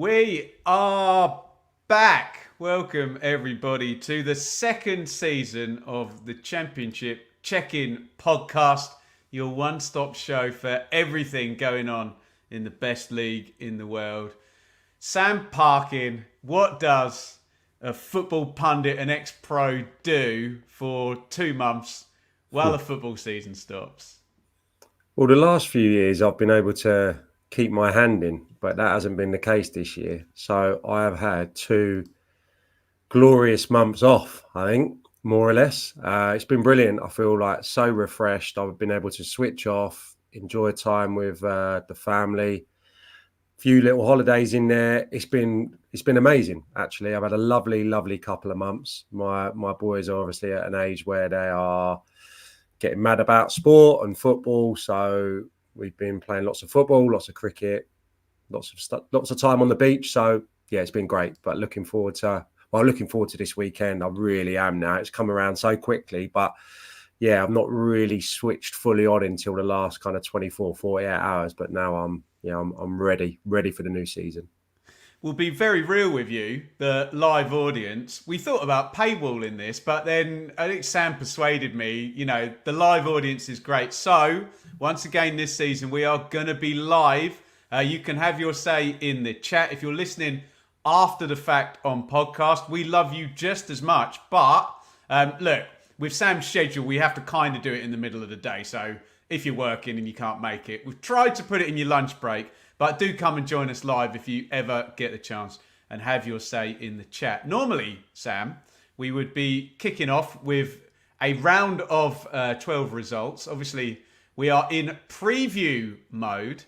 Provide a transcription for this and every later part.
We are back. Welcome, everybody, to the second season of the Championship Check-In podcast, your one-stop show for everything going on in the best league in the world. Sam Parkin, what does a football pundit and ex-pro do for 2 months while the football season stops? Well, the last few years I've been able to keep my hand in, but that hasn't been the case this year. So I have had 2 glorious months off, I think, more or less. It's been brilliant. I feel like so refreshed. I've been able to switch off, enjoy time with the family. Few little holidays in there. It's been amazing, actually. I've had a lovely couple of months. My boys are obviously at an age where they are getting mad about sport and football. So we've been playing lots of football, lots of cricket, lots of time on the beach. So yeah, it's been great. But looking forward to this weekend. I really am now. It's come around so quickly, but yeah, I've not really switched fully on until the last kind of 24, 48 hours. But now I'm ready for the new season. We'll be very real with you, the live audience. We thought about paywalling this, but then I think Sam persuaded me, the live audience is great. So, once again this season, we are going to be live. You can have your say in the chat. If you're listening after the fact on podcast, we love you just as much. But, look, with Sam's schedule, we have to kind of do it in the middle of the day. So, if you're working and you can't make it, we've tried to put it in your lunch break. But do come and join us live if you ever get the chance and have your say in the chat. Normally, Sam, we would be kicking off with a round of 12 results. Obviously, we are in preview mode,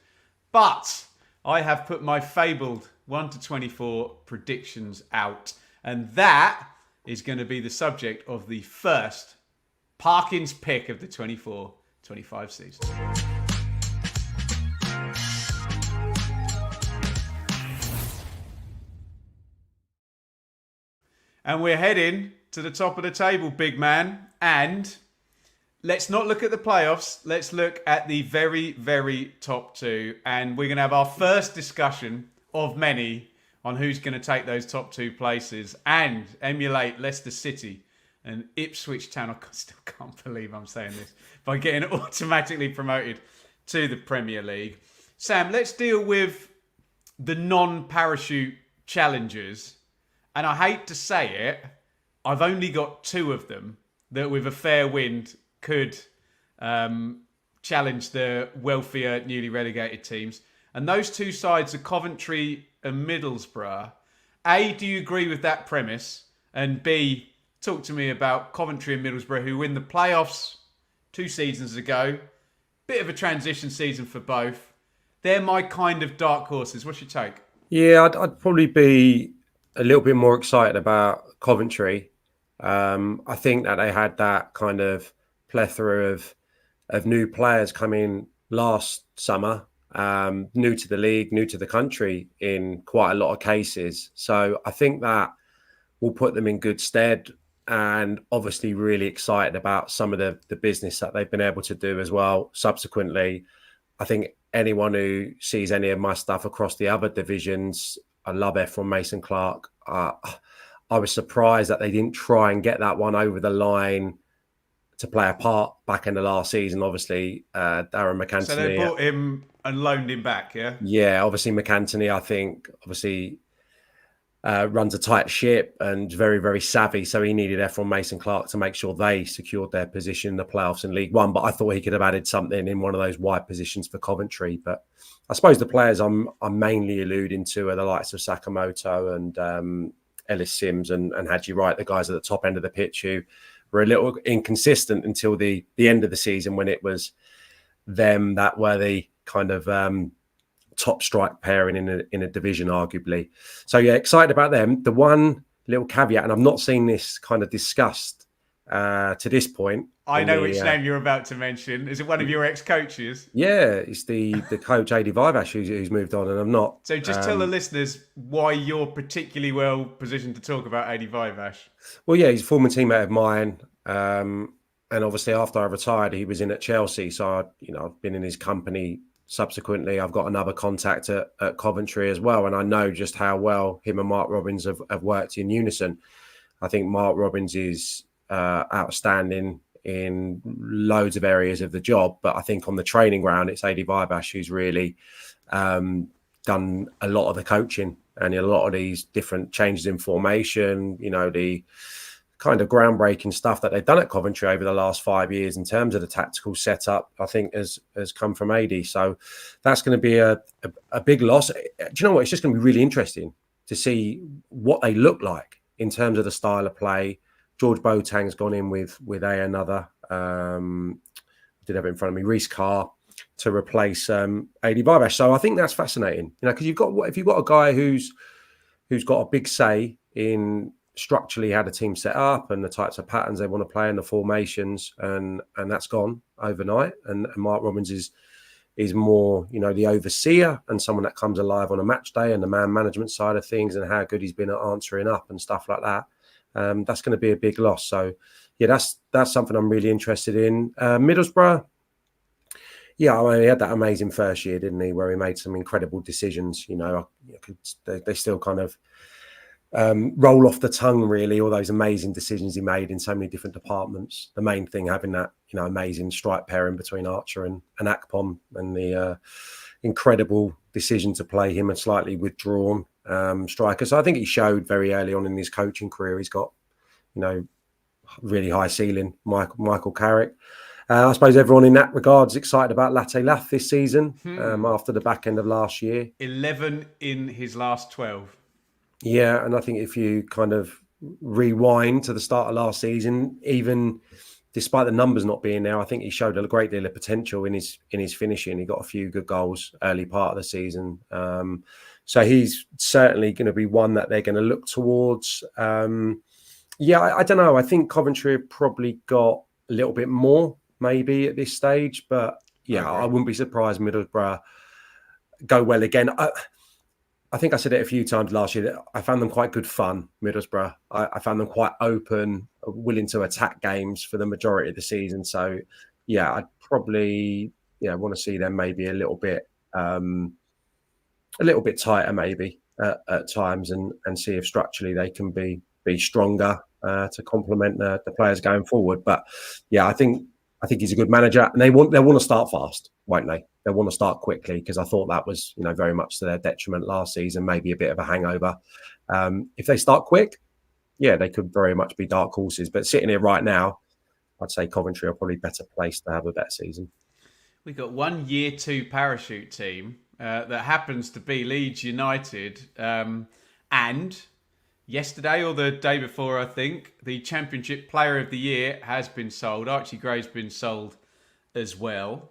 but I have put my fabled 1 to 24 predictions out. And that is going to be the subject of the first Parkin's pick of the 24-25 season. And we're heading to the top of the table, big man. And let's not look at the playoffs. Let's look at the very, very top 2. And we're going to have our first discussion of many on who's going to take those top 2 places and emulate Leicester City and Ipswich Town. I still can't believe I'm saying this. By getting automatically promoted to the Premier League. Sam, let's deal with the non-parachute challengers. And I hate to say it, I've only got 2 of them that with a fair wind could challenge the wealthier, newly relegated teams. And those 2 sides are Coventry and Middlesbrough. A, do you agree with that premise? And B, talk to me about Coventry and Middlesbrough, who win the playoffs 2 seasons ago. Bit of a transition season for both. They're my kind of dark horses. What's your take? Yeah, I'd probably be a little bit more excited about Coventry. I think that they had that kind of plethora of new players coming last summer, new to the league, new to the country in quite a lot of cases. So I think that will put them in good stead, and obviously really excited about some of the business that they've been able to do as well. Subsequently, I think anyone who sees any of my stuff across the other divisions, I love Ephron Mason-Clark. I was surprised that they didn't try and get that one over the line to play a part back in the last season. Obviously, Darren McAntony. So they bought him and loaned him back, yeah? Yeah, obviously McAntony, I think, runs a tight ship and very, very savvy. So he needed Ephron Mason-Clark to make sure they secured their position in the playoffs in League One. But I thought he could have added something in one of those wide positions for Coventry. But I suppose the players I'm mainly alluding to are the likes of Sakamoto and Ellis Sims and Hadji Wright, the guys at the top end of the pitch who were a little inconsistent until the end of the season, when it was them that were the kind of top strike pairing in a division, arguably. So yeah, excited about them. The one little caveat, and I've not seen this kind of discussed to this point. I know which name you're about to mention. Is it one of your ex-coaches? Yeah, it's the coach Adi Vivash who's moved on, and I'm not. So just tell the listeners why you're particularly well positioned to talk about Adi Vivash. Well, yeah, he's a former teammate of mine. And obviously after I retired, he was in at Chelsea. So, I've been in his company subsequently, I've got another contact at Coventry as well, and I know just how well him and Mark Robbins have worked in unison. I think Mark Robbins is outstanding in loads of areas of the job, but I think on the training ground, it's Adi Vibash who's really done a lot of the coaching and a lot of these different changes in formation, the kind of groundbreaking stuff that they've done at Coventry over the last 5 years in terms of the tactical setup, I think has come from Adi. So that's going to be a big loss. Do you know what? It's just going to be really interesting to see what they look like in terms of the style of play. George Boateng's gone in with another. I did have it in front of me, Reece Carr, to replace Adi Vibash. So I think that's fascinating, because if you've got a guy who's got a big say in structurally how the team's set up and the types of patterns they want to play and the formations, and that's gone overnight. And Mark Robbins is more, the overseer and someone that comes alive on a match day and the man management side of things and how good he's been at answering up and stuff like that. That's going to be a big loss. So, yeah, that's something I'm really interested in. Middlesbrough, yeah, I mean, he had that amazing first year, didn't he, where he made some incredible decisions. They still kind of roll off the tongue, really, all those amazing decisions he made in so many different departments. The main thing having that, amazing strike pairing between Archer and Akpom, and the incredible decision to play him a slightly withdrawn striker. So I think he showed very early on in his coaching career he's got, really high ceiling. Michael Carrick. I suppose everyone in that regard is excited about Latte Lath this season after the back end of last year. 11 in his last 12. Yeah, and I think if you kind of rewind to the start of last season, even despite the numbers not being there, I think he showed a great deal of potential in his finishing. He got a few good goals early part of the season. So he's certainly going to be one that they're going to look towards. I don't know. I think Coventry have probably got a little bit more maybe at this stage, but yeah, I wouldn't be surprised Middlesbrough go well again. I think I said it a few times last year that I found them quite good fun, Middlesbrough. I found them quite open, willing to attack games for the majority of the season. So, yeah, I'd probably want to see them maybe a little bit tighter maybe at times and see if structurally they can be stronger to complement the players going forward. But, yeah, I think he's a good manager, and they'll want to start fast, won't they? They'll want to start quickly, because I thought that was, very much to their detriment last season, maybe a bit of a hangover. If they start quick, yeah, they could very much be dark horses. But sitting here right now, I'd say Coventry are probably better placed to have a better season. We've got one year 2 parachute team that happens to be Leeds United. And yesterday or the day before, I think, the Championship Player of the Year has been sold. Archie Gray's been sold as well.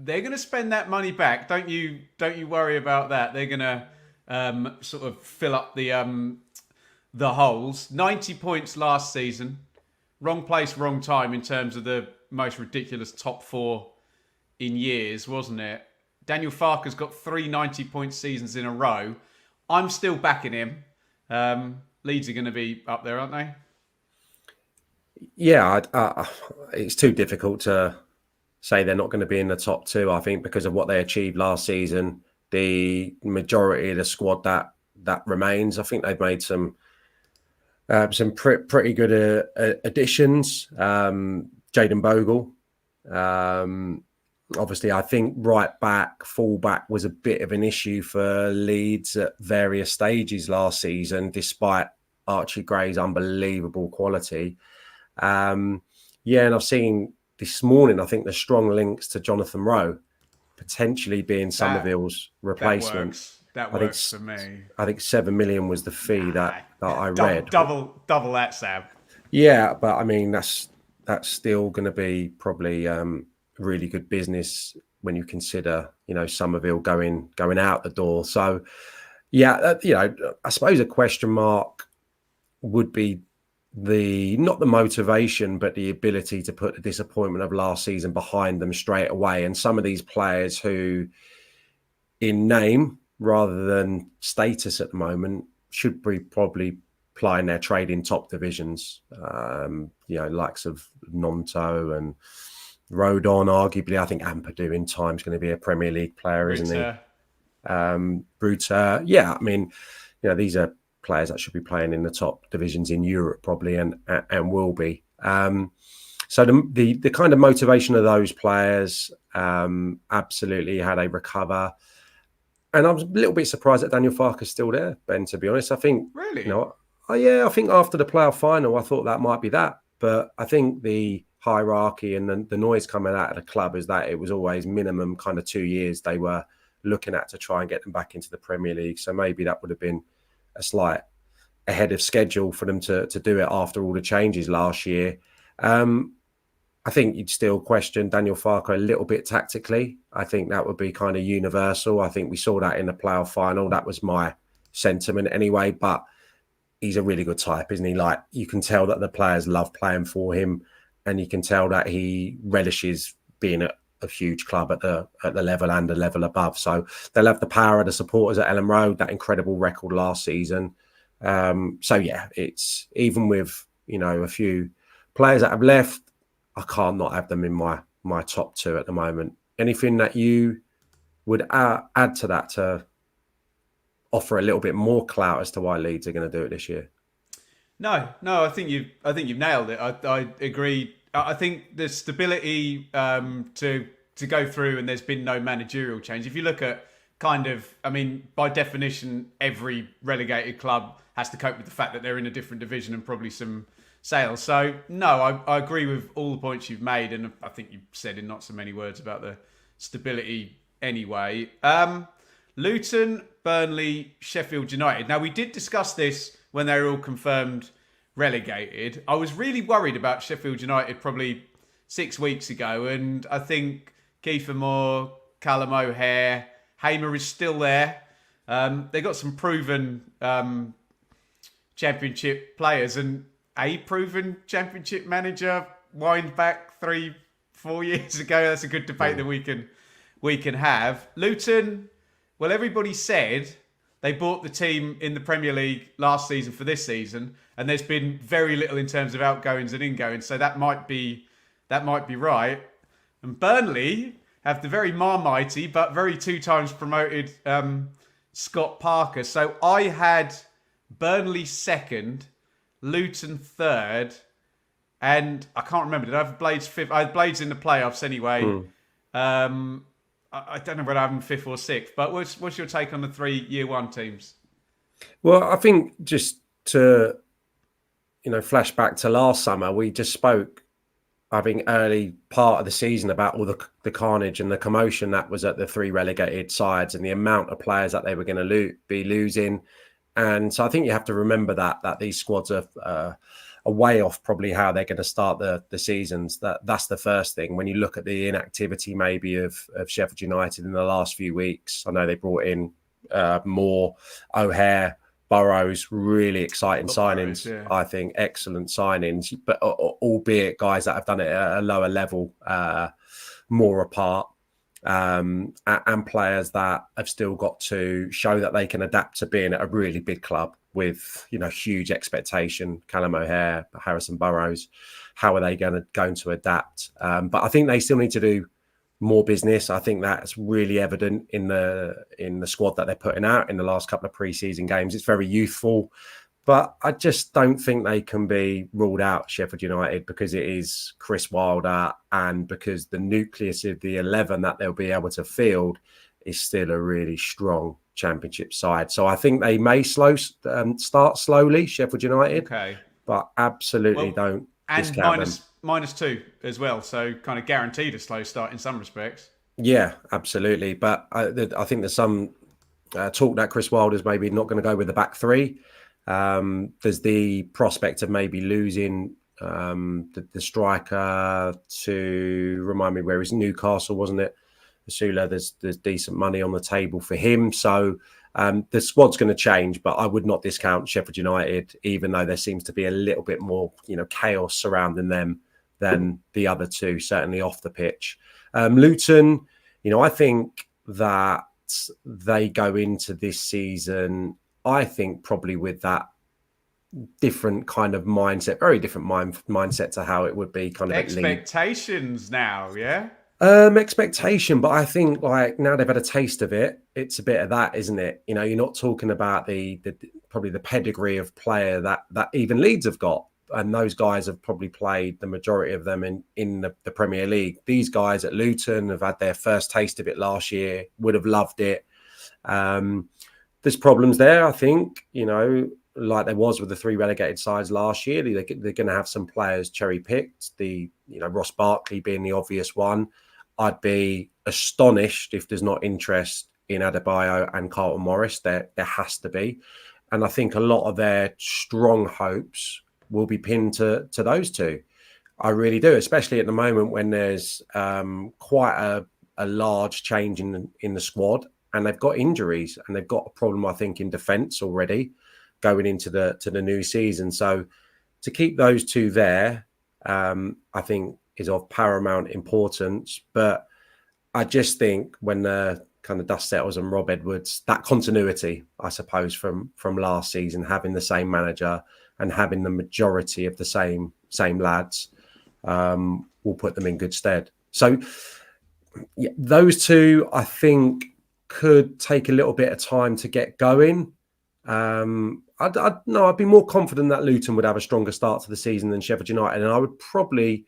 They're going to spend that money back. Don't you worry about that. They're going to sort of fill up the holes. 90 points last season. Wrong place, wrong time in terms of the most ridiculous top 4 in years, wasn't it? Daniel Farke's got 3 90-point seasons in a row. I'm still backing him. Leeds are going to be up there, aren't they? Yeah, it's too difficult to say they're not going to be in the top 2, I think, because of what they achieved last season. The majority of the squad that remains, I think they've made some pretty good additions. Jayden Bogle. Obviously, I think right back, full back was a bit of an issue for Leeds at various stages last season, despite Archie Gray's unbelievable quality. And I've seen this morning, I think, the strong links to Jonathan Rowe potentially being Somerville's replacement. That works for me. I think 7 million was the fee that I read. Double that, Sam. Yeah, but I mean that's still going to be probably really good business when you consider Somerville going out the door. So yeah, I suppose a question mark would be not the motivation, but the ability to put the disappointment of last season behind them straight away. And some of these players who, in name rather than status at the moment, should be probably plying their trade in top divisions. Likes of Nonto and Rodon, arguably. I think Ampadu in time is going to be a Premier League player, isn't he? Bruter. Yeah, I mean, these are players that should be playing in the top divisions in Europe probably and will be. So the kind of motivation of those players, absolutely how they recover. And I was a little bit surprised that Daniel Farke's still there, Ben, to be honest. I think, really, I think after the playoff final, I thought that might be that. But I think the hierarchy and the noise coming out of the club is that it was always minimum kind of 2 years they were looking at to try and get them back into the Premier League. So maybe that would have been a slight ahead of schedule for them to do it after all the changes last year. I think you'd still question Daniel Farke a little bit tactically. I think that would be kind of universal. I think we saw that in the playoff final. That was my sentiment anyway. But he's a really good type, isn't he? Like, you can tell that the players love playing for him, and you can tell that he relishes being at a huge club at the level and a level above. So they'll have the power of the supporters at Ellen Road, that incredible record last season. So yeah, it's even with a few players that have left, I can't not have them in my top two at the moment. Anything that you would add to that to offer a little bit more clout as to why Leeds are going to do it this year? No, I think you've nailed it. I agree. I think the stability to go through, and there's been no managerial change. If you look at by definition, every relegated club has to cope with the fact that they're in a different division and probably some sales. So no, I agree with all the points you've made, and I think you said in not so many words about the stability anyway. Luton, Burnley, Sheffield United. Now, we did discuss this when they were all confirmed relegated. I was really worried about Sheffield United probably 6 weeks ago, and I think Kiefer Moore, Callum O'Hare, Hamer is still there. They got some proven championship players, and a proven championship manager wind back 3-4 years ago. That's a good debate that we can have. Luton, well, everybody said they bought the team in the Premier League last season for this season, and there's been very little in terms of outgoings and ingoings, so that might be right. And Burnley have the very marmitey but very 2 times promoted Scott Parker. So I had Burnley second, Luton third, and I can't remember. Did I have Blades fifth? I had Blades in the playoffs anyway. I don't know whether I have them fifth or sixth, but what's your take on the 3 year one teams? Well, I think just to flash back to last summer, we just spoke, I think, early part of the season about all the carnage and the commotion that was at the 3 relegated sides and the amount of players that they were going to be losing. And so I think you have to remember that these squads are a way off probably how they're going to start the seasons. That's the first thing. When you look at the inactivity maybe of Sheffield United in the last few weeks, I know they brought in Moore, O'Hare, Burrows, really exciting signings. Yeah. I think excellent signings, but albeit guys that have done it at a lower level, more apart. And players that have still got to show that they can adapt to being at a really big club with huge expectation. Callum O'Hare, Harrison Burrows, how are they going to adapt? But I think they still need to do more business. I think that's really evident in the squad that they're putting out in the last couple of pre-season games. It's very youthful, but I just don't think they can be ruled out, Sheffield United, because it is Chris Wilder and because the nucleus of the 11 that they'll be able to field is still a really strong Championship side. So I think they may start slowly, Sheffield United, but absolutely don't discount them. -2 as well, so kind of guaranteed a slow start in some respects. Yeah, absolutely. But I think there's some talk that Chris Wilder's maybe not going to go with the back 3. There's the prospect of maybe losing the striker to, remind me, where is Newcastle, wasn't it? Asula, there's decent money on the table for him. So the squad's going to change, but I would not discount Sheffield United, even though there seems to be a little bit more chaos surrounding them than the other 2, certainly off the pitch. Luton, I think that they go into this season, I think probably with that different kind of mindset, very different mindset to how it would be kind of expectations now, yeah. Expectation, but I think like now they've had a taste of it. It's a bit of that, isn't it? You know, you're not talking about the probably the pedigree of player that even Leeds have got, and those guys have probably played the majority of them in the Premier League. These guys at Luton have had their first taste of it last year, would have loved it. There's problems there, I think, you know, like there was with the 3 relegated sides last year. They're going to have some players cherry picked. Ross Barkley being the obvious one. I'd be astonished if there's not interest in Adebayo and Carlton Morris. There has to be, and I think a lot of their strong hopes will be pinned to those two. I really do, especially at the moment when there's quite a large change in the squad, and they've got injuries and they've got a problem, I think, in defence already going into the new season. So to keep those two there, I think is of paramount importance. But I just think when the kind of dust settles on Rob Edwards, that continuity, I suppose, from last season, having the same manager and having the majority of the same lads, will put them in good stead. So yeah, those two, I think, could take a little bit of time to get going. I'd be more confident that Luton would have a stronger start to the season than Sheffield United, and I would probably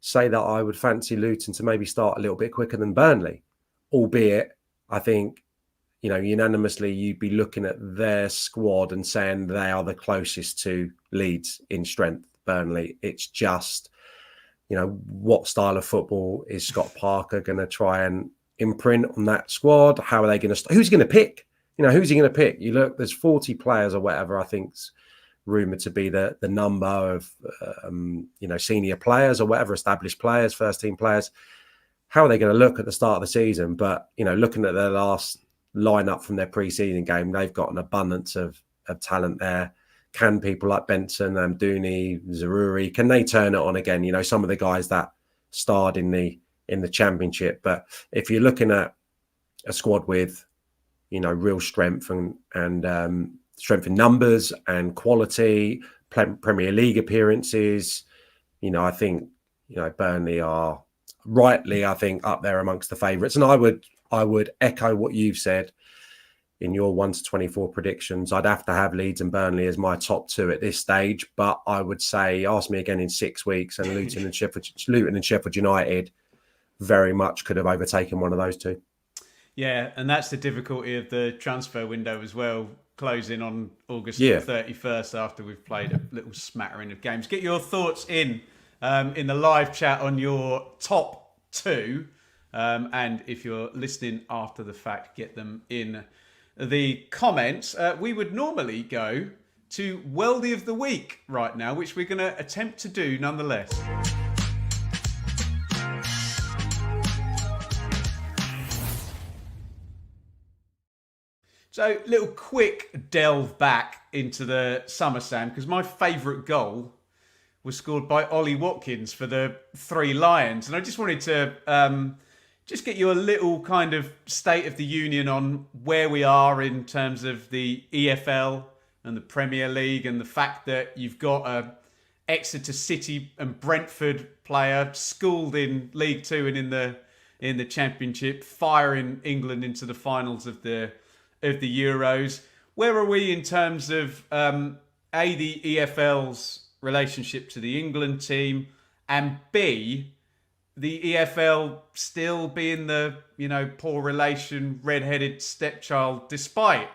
say that I would fancy Luton to maybe start a little bit quicker than Burnley, albeit I think, you know, unanimously you'd be looking at their squad and saying they are the closest to Leeds in strength. Burnley, it's just, you know, what style of football is Scott Parker going to try and imprint on that squad? How are they going to? Who's going to pick? You know, who's he going to pick? You look, there's 40 players or whatever, I think's rumoured to be the number of, senior players or whatever, established players, first team players. How are they going to look at the start of the season? But, you know, looking at their last lineup from their pre-season game, they've got an abundance of talent there. Can people like Benson, Amdouni, Zaruri, can they turn it on again? You know, some of the guys that starred in the Championship. But if you're looking at a squad with, you know, real strength and strength in numbers and quality, Premier League appearances, you know, I think, you know, Burnley are rightly, I think, up there amongst the favourites. And I would echo what you've said in your 1 to 24 predictions. I'd have to have Leeds and Burnley as my top 2 at this stage, but I would say, ask me again in 6 weeks, and Luton and Sheffield United very much could have overtaken one of those two. Yeah, and that's the difficulty of the transfer window as well, closing on August 31st after we've played a little smattering of games. Get your thoughts in the live chat on your top 2. And if you're listening after the fact, get them in the comments. We would normally go to Worldie of the Week right now, which we're going to attempt to do nonetheless. So, little quick delve back into the summer, Sam, because my favourite goal was scored by Ollie Watkins for the 3 Lions. And I just wanted to just get you a little kind of state of the union on where we are in terms of the EFL and the Premier League, and the fact that you've got a Exeter City and Brentford player schooled in League Two and in the Championship, firing England into the finals of the Euros. Where are we in terms of the EFL's relationship to the England team, and B, the EFL still being the, you know, poor relation, red-headed stepchild, despite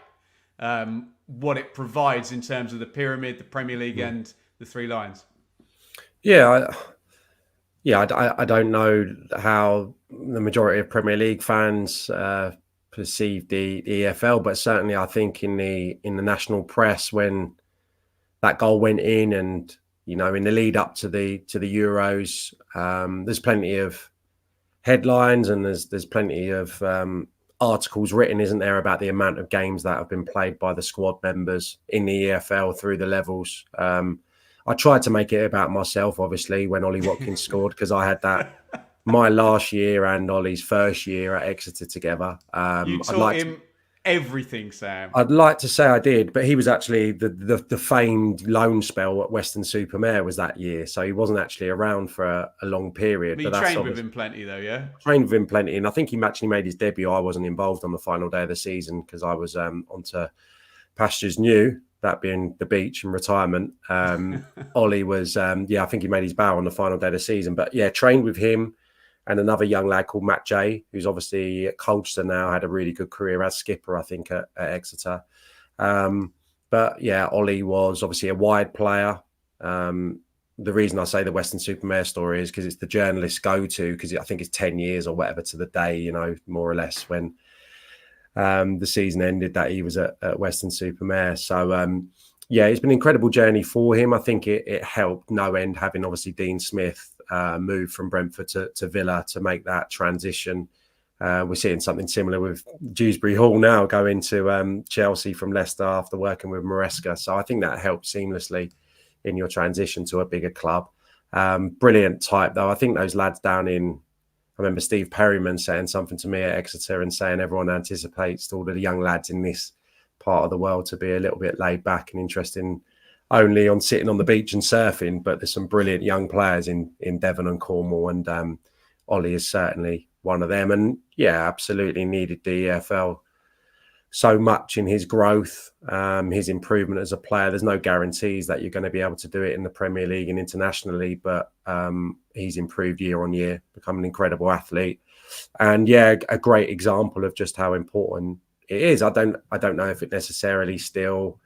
what it provides in terms of the pyramid, the Premier League, and the 3 Lions? I don't know how the majority of Premier League fans perceive the EFL, but certainly I think in the national press, when that goal went in, and, you know, in the lead up to the Euros, there's plenty of headlines and there's plenty of articles written, isn't there, about the amount of games that have been played by the squad members in the EFL through the levels. I tried to make it about myself, obviously, when Ollie Watkins scored, because I had that my last year and Ollie's first year at Exeter together. You taught him everything, Sam. I'd like to say I did, but he was actually the famed loan spell at Western-super-Mare was that year, so he wasn't actually around for a long period. You But that's trained with obviously him plenty, though, yeah? trained with him plenty, and I think he actually made his debut. I wasn't involved on the final day of the season because I was onto pastures new, that being the beach and retirement. Ollie was, I think he made his bow on the final day of the season. But yeah, trained with him and another young lad called Matt Jay, who's obviously at Colchester now, had a really good career as skipper, I think, at Exeter. But yeah, Ollie was obviously a wide player. The reason I say the Western-super-Mare story is because it's the journalists go to, because I think it's 10 years or whatever to the day, more or less, when the season ended, that he was at Western-super-Mare. So, it's been an incredible journey for him. I think it helped no end having obviously Dean Smith move from Brentford to Villa to make that transition. We're seeing something similar with Dewsbury Hall now going to Chelsea from Leicester after working with Maresca. So I think that helped seamlessly in your transition to a bigger club. Brilliant type, though. I think those lads down in, I remember Steve Perryman saying something to me at Exeter and saying everyone anticipates all of the young lads in this part of the world to be a little bit laid back and interesting only on sitting on the beach and surfing. But there's some brilliant young players in Devon and Cornwall, and Ollie is certainly one of them. And yeah, absolutely needed the EFL so much in his growth, his improvement as a player. There's no guarantees that you're going to be able to do it in the Premier League and internationally, but he's improved year on year, become an incredible athlete. And yeah, a great example of just how important it is. I don't know if it necessarily still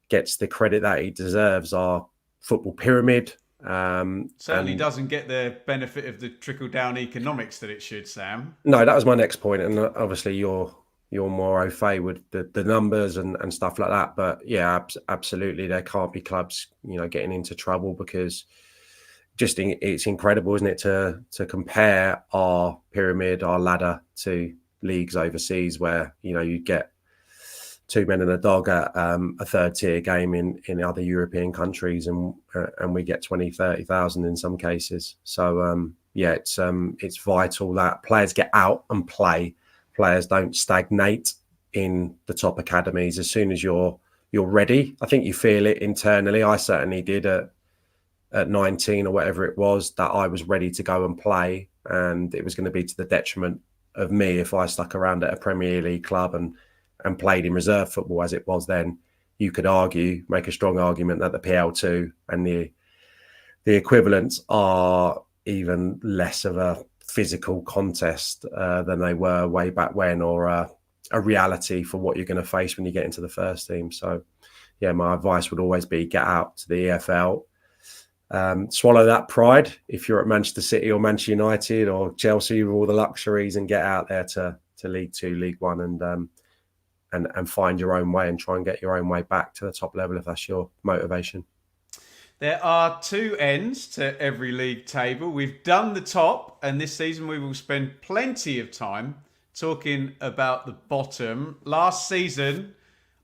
gets the credit that he deserves. Our football pyramid Certainly doesn't get the benefit of the trickle-down economics that it should, Sam. No, that was my next point. And obviously you're more au fait with the numbers and stuff like that. But yeah, absolutely, there can't be clubs, getting into trouble, because just it's incredible, isn't it, to compare our pyramid, our ladder, to leagues overseas where you get two men and a dog at a third tier game in other European countries, and we get 20,000-30,000 in some cases. So it's vital that players get out and play. Players don't stagnate in the top academies. As soon as you're ready, I think you feel it internally. I certainly did at 19 or whatever it was, that I was ready to go and play, and it was going to be to the detriment of me if I stuck around at a Premier League club and played in reserve football as it was then. You could make a strong argument that the PL2 and the equivalents are even less of a physical contest than they were way back when, or a reality for what you're going to face when you get into the first team. So yeah, my advice would always be get out to the EFL, swallow that pride if you're at Manchester City or Manchester United or Chelsea with all the luxuries, and get out there to League Two, League One, and find your own way and try and get your own way back to the top level if that's your motivation. There are two ends to every league table. We've done the top, and this season we will spend plenty of time talking about the bottom. Last season,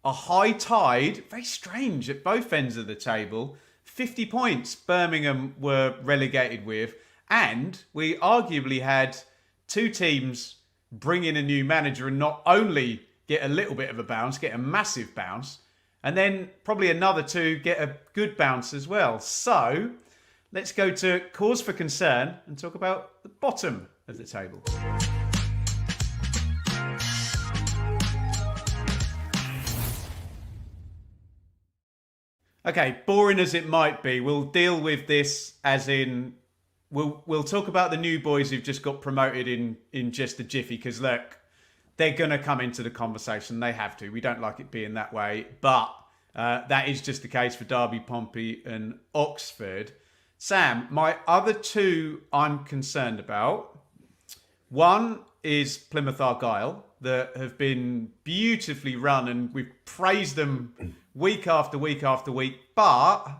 a high tide, very strange at both ends of the table. 50 points Birmingham were relegated with, and we arguably had two teams bring in a new manager and not only get a little bit of a bounce, get a massive bounce, and then probably another two get a good bounce as well. So let's go to cause for concern and talk about the bottom of the table. Okay, boring as it might be, we'll deal with this as in we'll talk about the new boys who've just got promoted in just a jiffy, because look, they're going to come into the conversation. They have to. We don't like it being that way. But that is just the case for Derby, Pompey and Oxford. Sam, my other two I'm concerned about. One is Plymouth Argyle, that have been beautifully run, and we've praised them week after week after week. But a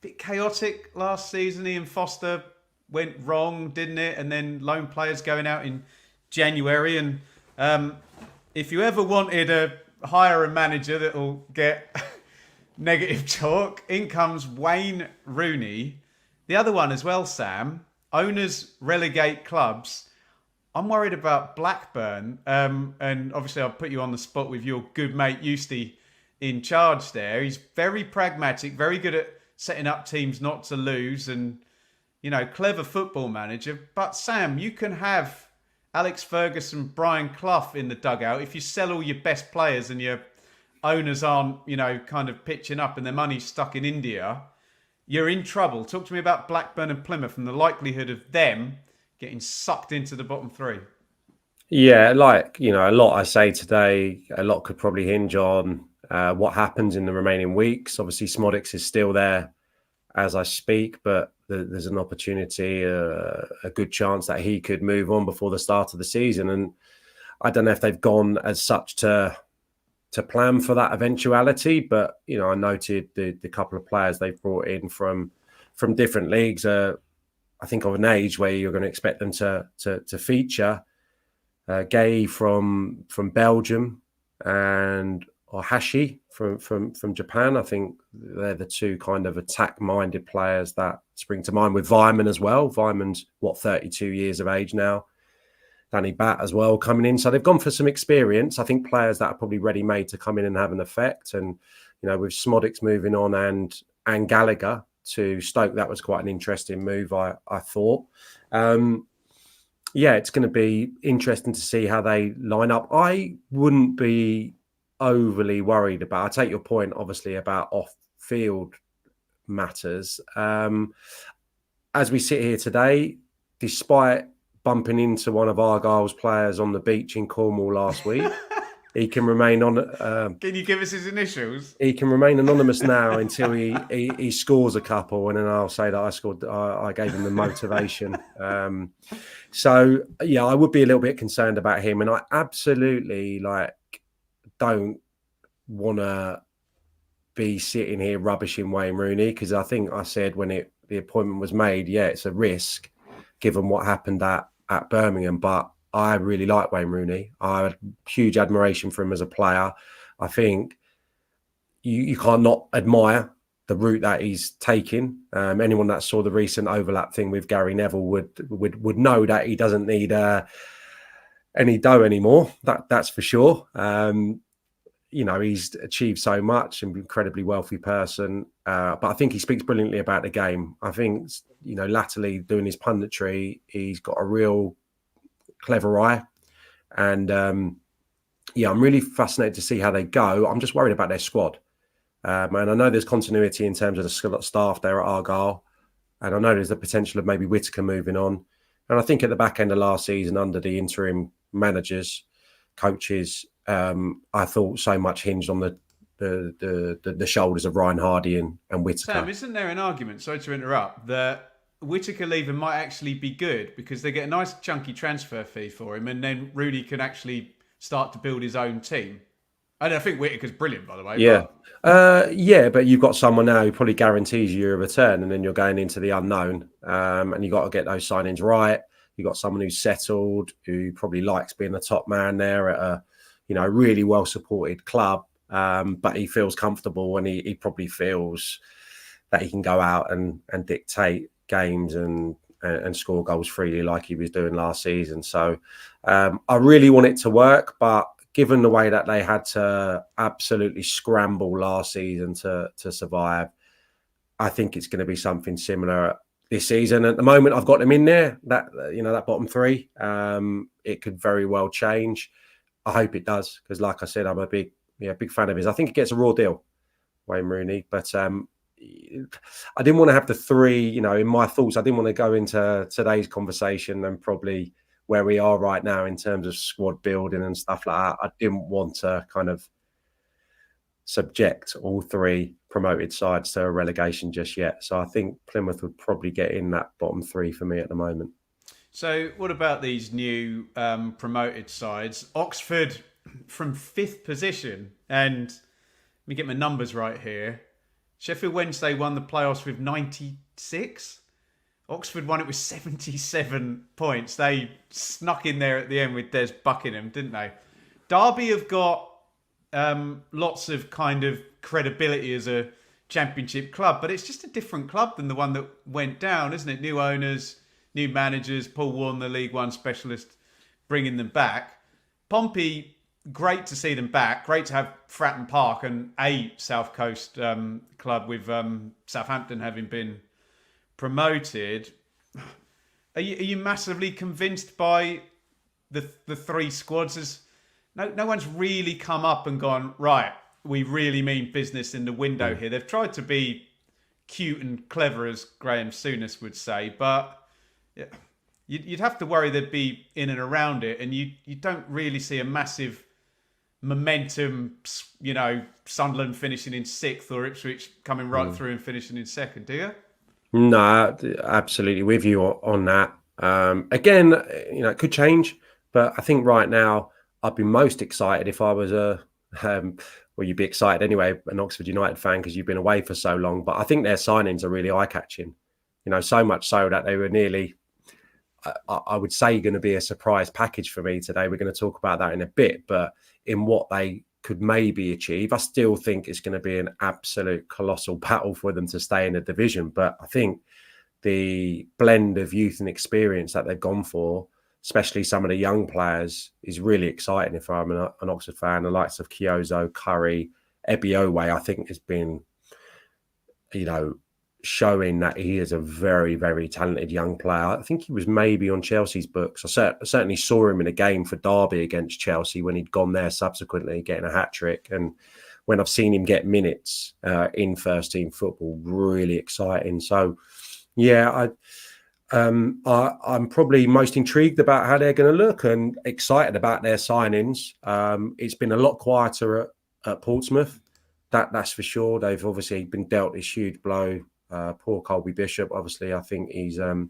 bit chaotic last season. Ian Foster went wrong, didn't it? And then loan players going out in January. And if you ever wanted to hire a manager that will get negative talk, in comes Wayne Rooney. The other one as well, Sam, owners relegate clubs. I'm worried about Blackburn. And obviously, I'll put you on the spot with your good mate Eusty in charge there. He's very pragmatic, very good at setting up teams not to lose, and clever football manager. But Sam, you can have Alex Ferguson, Brian Clough in the dugout if you sell all your best players and your owners aren't, kind of pitching up and their money's stuck in India. You're in trouble. Talk to me about Blackburn and Plymouth and the likelihood of them getting sucked into the bottom three. Yeah, a lot I say today, a lot could probably hinge on what happens in the remaining weeks. Obviously, Smodix is still there as I speak, but there's an opportunity, a good chance that he could move on before the start of the season. And I don't know if they've gone as such to plan for that eventuality, but I noted the couple of players they've brought in from different leagues. I think of an age where you're going to expect them to feature. Gay from Belgium and Hashi from Japan. I think they're the two kind of attack-minded players that spring to mind, with Vyman as well. Vyman's 32 years of age now. Danny Batt as well coming in. So they've gone for some experience. I think players that are probably ready-made to come in and have an effect. And, with Smodix moving on and Gallagher to Stoke, that was quite an interesting move, I thought. It's going to be interesting to see how they line up. I wouldn't be overly worried about, I take your point, obviously, about off-field matters. As we sit here today, despite bumping into one of Argyle's players on the beach in Cornwall last week, he can remain on. Can you give us his initials? He can remain anonymous now until he scores a couple, and then I'll say that I scored. I gave him the motivation. So I would be a little bit concerned about him, and I absolutely don't want to be sitting here rubbishing Wayne Rooney, because I think I said when the appointment was made, it's a risk given what happened at Birmingham, but I really like Wayne Rooney. I had huge admiration for him as a player. I think you can't not admire the route that he's taking. Anyone that saw the recent overlap thing with Gary Neville would know that he doesn't need any dough anymore. That's for sure. He's achieved so much, an incredibly wealthy person. But I think he speaks brilliantly about the game. I think, latterly doing his punditry, he's got a real clever eye. And I'm really fascinated to see how they go. I'm just worried about their squad. And I know there's continuity in terms of the staff there at Argyle. And I know there's the potential of maybe Whittaker moving on. And I think at the back end of last season, under the interim managers, coaches, I thought so much hinged on the shoulders of Ryan Hardy and Whittaker. Sam, isn't there an argument, sorry to interrupt, that Whittaker leaving might actually be good because they get a nice chunky transfer fee for him, and then Rooney can actually start to build his own team? I think Whittaker's brilliant, by the way. Yeah. But you've got someone now who probably guarantees you a return, and then you're going into the unknown. And you've got to get those signings right. You've got someone who's settled, who probably likes being the top man there at a really well-supported club. But he feels comfortable, and he probably feels that he can go out and dictate games and score goals freely like he was doing last season. So I really want it to work, but given the way that they had to absolutely scramble last season to survive, I think it's going to be something similar this season. At the moment, I've got them in there, that bottom three. It could very well change. I hope it does, because like I said, I'm a big fan of his. I think he gets a raw deal, Wayne Rooney. But I didn't want to have the three, in my thoughts, I didn't want to go into today's conversation and probably where we are right now in terms of squad building and stuff like that. I didn't want to kind of subject all three promoted sides to a relegation just yet. So I think Plymouth would probably get in that bottom three for me at the moment. So what about these new promoted sides? Oxford from 5th position. And let me get my numbers right here. Sheffield Wednesday won the playoffs with 96. Oxford won it with 77 points. They snuck in there at the end with Des Buckingham, didn't they? Derby have got lots of kind of credibility as a championship club, but it's just a different club than the one that went down, isn't it? New owners, new managers, Paul Warne, the League One specialist bringing them back. Pompey, great to see them back. Great to have Fratton Park and a South Coast club with Southampton having been promoted. Are you massively convinced by the three squads? As no one's really come up and gone, right, we really mean business in the window here. They've tried to be cute and clever, as Graham Souness would say, but you'd have to worry they'd be in and around it, and you don't really see a massive momentum, Sunderland finishing in 6th or Ipswich coming right through and finishing in 2nd, do you? No, absolutely with you on that. Again, it could change, but I think right now I'd be most excited if I was you'd be excited anyway, an Oxford United fan, because you've been away for so long. But I think their signings are really eye-catching. So much so that they were nearly, I would say, going to be a surprise package for me today. We're going to talk about that in a bit, but in what they could maybe achieve, I still think it's going to be an absolute colossal battle for them to stay in the division. But I think the blend of youth and experience that they've gone for, especially some of the young players, is really exciting. If I'm an Oxford fan, the likes of Kyozo, Curry, Ebiowe, I think has been, showing that he is a very, very talented young player. I think he was maybe on Chelsea's books. I certainly saw him in a game for Derby against Chelsea when he'd gone there subsequently, getting a hat-trick. And when I've seen him get minutes in first-team football, really exciting. So, yeah, I'm probably most intrigued about how they're going to look and excited about their signings. It's been a lot quieter at Portsmouth, that's for sure. They've obviously been dealt this huge blow. Poor Colby Bishop, obviously, I think he's going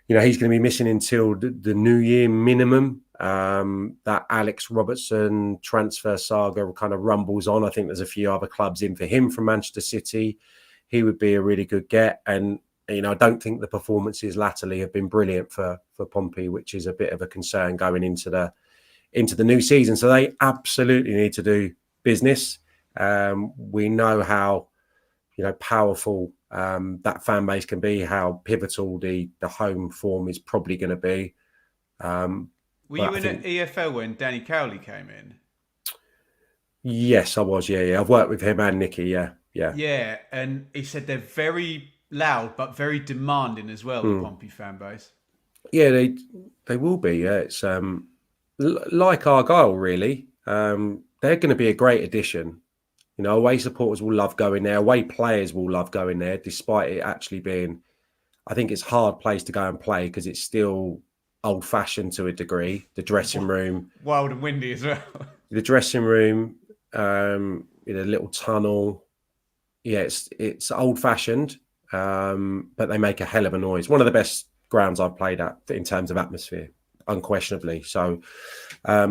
to be missing until the new year minimum. That Alex Robertson transfer saga kind of rumbles on. I think there's a few other clubs in for him from Manchester City. He would be a really good get. And, I don't think the performances latterly have been brilliant for Pompey, which is a bit of a concern going into the new season. So they absolutely need to do business. We know how powerful that fan base can be, how pivotal the home form is probably going to be. Were you in an EFL when Danny Cowley came in? Yes, I was. Yeah. I've worked with him and Nicky. Yeah. Yeah, and he said they're very loud but very demanding as well, the Pompey fan base. Yeah, they will be. Yeah, it's like Argyle, really. They're going to be a great addition. Away supporters will love going there. Away players will love going there, despite it actually being, I think it's a hard place to go and play because it's still old-fashioned to a degree. The dressing room. Wild and windy as well. The dressing room, in a little tunnel. Yeah, it's old-fashioned, but they make a hell of a noise. One of the best grounds I've played at in terms of atmosphere, unquestionably. So, at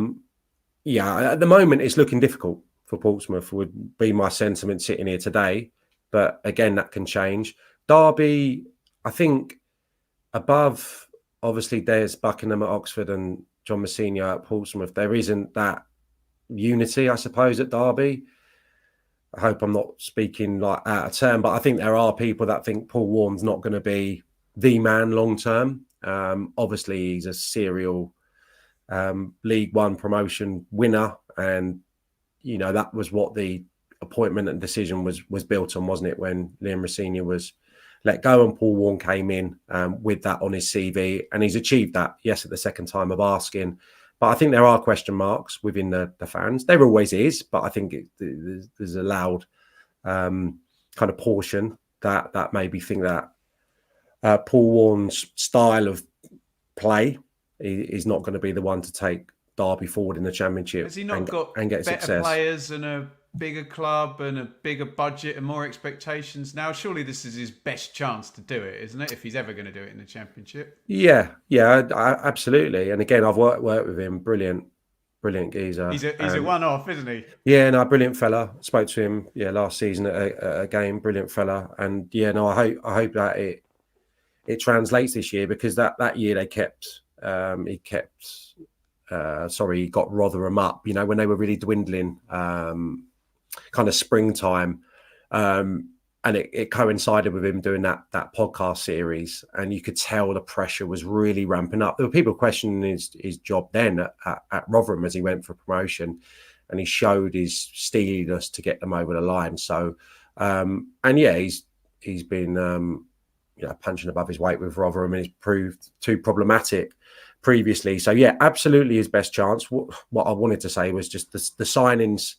the moment, it's looking difficult for Portsmouth, would be my sentiment sitting here today. But again, that can change. Derby, I think, above, obviously, there's Buckingham at Oxford and John Messina at Portsmouth. There isn't that unity, I suppose, at Derby. I hope I'm not speaking like out of turn, but I think there are people that think Paul Warne's not going to be the man long term. Obviously, he's a serial League One promotion winner, and that was what the appointment and decision was built on, wasn't it? When Liam Rosenior was let go and Paul Warne came in with that on his CV, and he's achieved that. Yes, at the second time of asking, but I think there are question marks within the fans. There always is, but I think there's a loud kind of portion that maybe think that Paul Warne's style of play is not going to be the one to take Derby forward in the Championship. Has he not got get better success. Players and a bigger club and a bigger budget and more expectations now? Surely this is his best chance to do it, isn't it? If he's ever going to do it in the Championship. Yeah, absolutely. And again, I've worked with him. Brilliant geezer. He's a one-off, isn't he? Yeah, no, brilliant fella. Spoke to him last season at a game. Brilliant fella. And I hope that it translates this year, because that year they he got Rotherham up, when they were really dwindling, kind of springtime. And it coincided with him doing that podcast series, and you could tell the pressure was really ramping up. There were people questioning his job then at Rotherham as he went for promotion, and he showed his steeliness to get them over the line. So, and yeah, he's been punching above his weight with Rotherham, and he's proved too problematic previously. So yeah, absolutely his best chance. What I wanted to say was just the signings,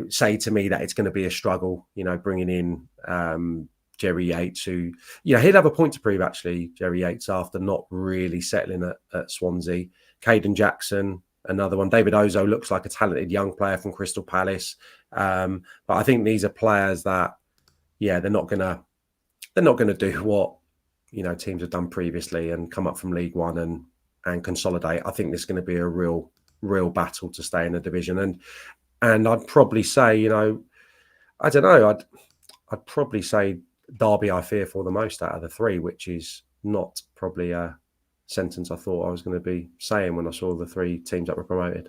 say to me that it's going to be a struggle, bringing in Jerry Yates, who, he'd have a point to prove, actually, Jerry Yates, after not really settling at Swansea. Caden Jackson, another one. David Ozo looks like a talented young player from Crystal Palace. But I think these are players that, they're not going to do what, teams have done previously and come up from League One and consolidate. I think there's going to be a real battle to stay in the division. And I'd probably say, I don't know, I'd probably say Derby I fear for the most out of the three, which is not probably a sentence I thought I was going to be saying when I saw the three teams that were promoted.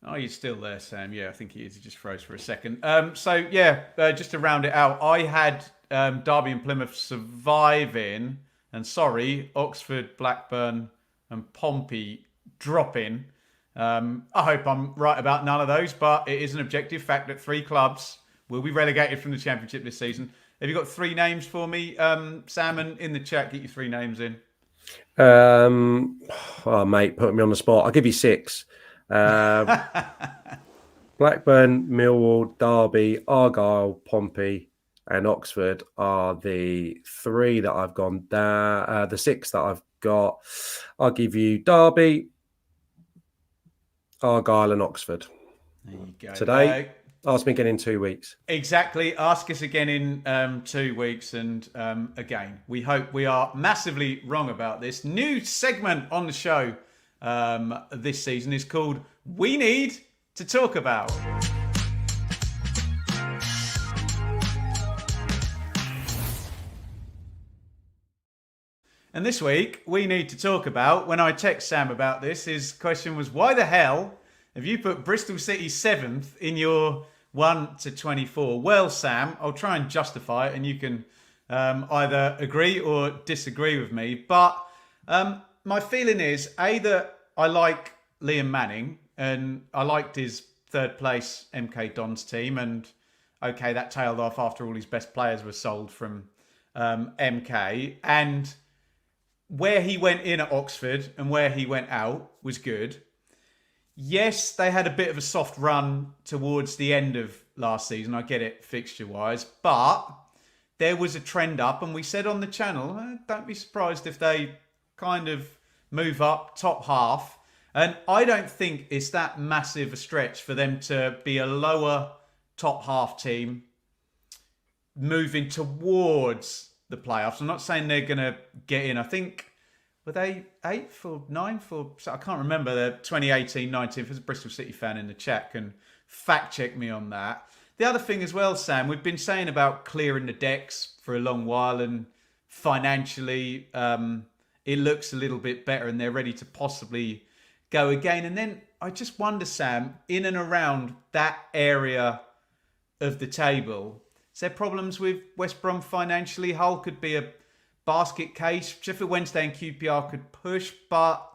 Oh, you're still there, Sam. Yeah, I think he is. He just froze for a second. Just to round it out, I had Derby and Plymouth surviving, and Oxford, Blackburn and Pompey dropping. I hope I'm right about none of those, but it is an objective fact that 3 clubs will be relegated from the Championship this season. Have you got 3 names for me, Sam? And in the chat, get your 3 names in. Mate, put me on the spot. I'll give you 6. Blackburn, Millwall, Derby, Argyle, Pompey and Oxford are the 3 that I've gone down. The 6 that I've got, I'll give you Derby, Argyle and Oxford. There you go. Today, ask me again in 2 weeks. Exactly. Ask us again in 2 weeks. And again, we hope we are massively wrong about this. New segment on the show this season is called We Need to Talk About. And this week, we need to talk about, when I text Sam about this, his question was, why the hell have you put Bristol City 7th in your 1 to 24? Well, Sam, I'll try and justify it and you can either agree or disagree with me. But my feeling is, A, that I like Liam Manning and I liked his 3rd place MK Dons team. And okay, that tailed off after all his best players were sold from MK. And where he went in at Oxford and where he went out was good. Yes, they had a bit of a soft run towards the end of last season. I get it fixture-wise. But there was a trend up. And we said on the channel, don't be surprised if they kind of move up top half. And I don't think it's that massive a stretch for them to be a lower top half team moving towards the playoffs. I'm not saying they're going to get in. I think, were they 8th or 9th? Or, I can't remember. The 2018-19. If there's a Bristol City fan in the chat, can fact check me on that. The other thing as well, Sam, we've been saying about clearing the decks for a long while, and financially it looks a little bit better and they're ready to possibly go again. And then I just wonder, Sam, in and around that area of the table, is there problems with West Brom financially? Hull could be a basket case. Sheffield Wednesday and QPR could push, but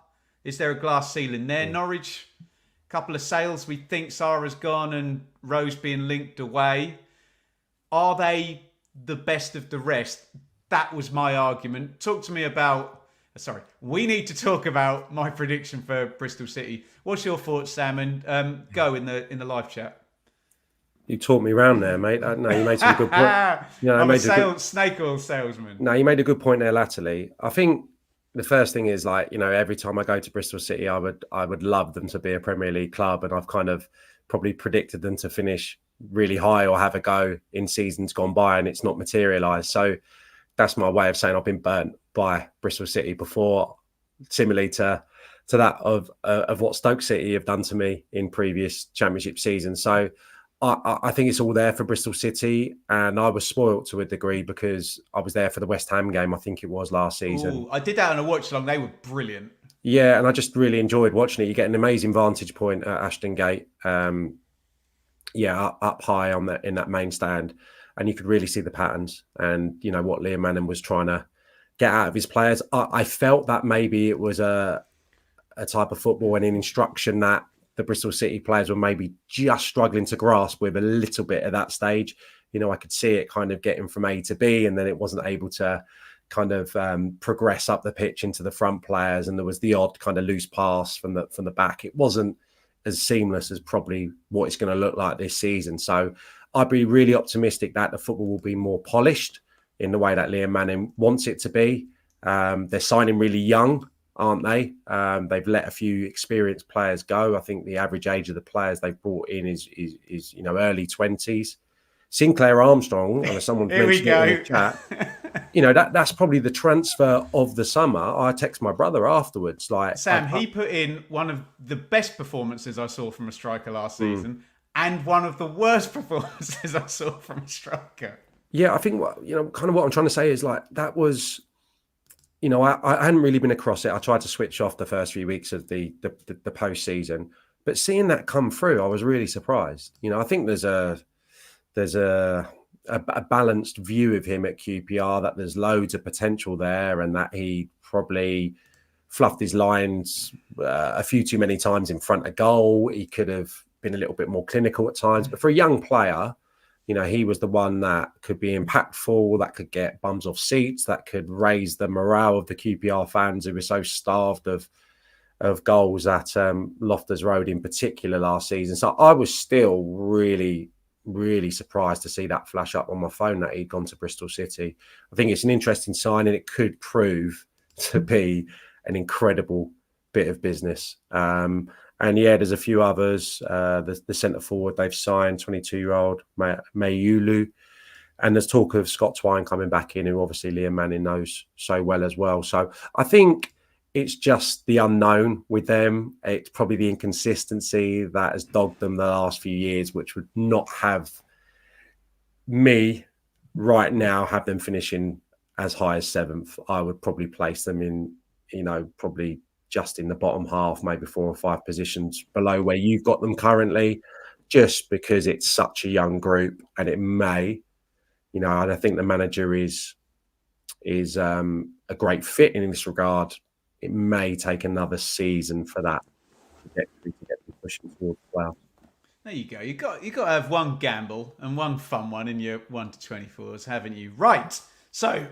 is there a glass ceiling there? Norwich, a couple of sales. We think Sarah's gone and Rose being linked away. Are they the best of the rest? That was my argument. Talk to me about... we need to talk about my prediction for Bristol City. What's your thoughts, Sam? And go in the live chat. You talked me round there, mate. No, you made some good points. I'm a snake oil salesman. No, you made a good point there latterly. I think the first thing is, every time I go to Bristol City, I would love them to be a Premier League club, and I've kind of probably predicted them to finish really high or have a go in seasons gone by, and it's not materialised. So that's my way of saying I've been burnt by Bristol City before, similarly to that of what Stoke City have done to me in previous Championship seasons. So I think it's all there for Bristol City, and I was spoilt to a degree because I was there for the West Ham game, I think it was last season. Ooh, I did that on a watch along. They were brilliant. Yeah, and I just really enjoyed watching it. You get an amazing vantage point at Ashton Gate. up high on that in that main stand, and you could really see the patterns and what Liam Manning was trying to get out of his players. I felt that maybe it was a type of football and an instruction that the Bristol City players were maybe just struggling to grasp with a little bit at that stage. I could see it kind of getting from A to B, and then it wasn't able to kind of progress up the pitch into the front players, and there was the odd kind of loose pass from the back. It wasn't as seamless as probably what it's going to look like this season. So I'd be really optimistic that the football will be more polished in the way that Liam Manning wants it to be. They're signing really young, aren't they? They've let a few experienced players go. I think the average age of the players they've brought in is early 20s. Sinclair Armstrong, and as someone mentioned it in the chat, that's probably the transfer of the summer. I text my brother afterwards, like Sam, he put in one of the best performances I saw from a striker last season, and one of the worst performances I saw from a striker. Yeah, I think kind of what I'm trying to say is like that was. I hadn't really been across it. I tried to switch off the first few weeks of the post-season, but seeing that come through, I was really surprised. I think there's a balanced view of him at QPR, that there's loads of potential there, and that he probably fluffed his lines a few too many times in front of goal. He could have been a little bit more clinical at times, but for a young player, he was the one that could be impactful, that could get bums off seats, that could raise the morale of the QPR fans who were so starved of goals at Loftus Road in particular last season. So I was still really, really surprised to see that flash up on my phone that he'd gone to Bristol City. I think it's an interesting sign, and it could prove to be an incredible bit of business. And there's a few others. The centre forward they've signed, 22-year-old Mayulu. And there's talk of Scott Twine coming back in, who obviously Liam Manning knows so well as well. So I think it's just the unknown with them. It's probably the inconsistency that has dogged them the last few years, which would not have me right now have them finishing as high as 7th. I would probably place them in, probably just in the bottom half, maybe 4 or 5 positions below where you've got them currently, just because it's such a young group, and it may, and I think the manager is a great fit in this regard. It may take another season for that to get pushing towards the playoffs. There you go. You got to have one gamble and one fun one in your 1 to 24s, haven't you? Right. So,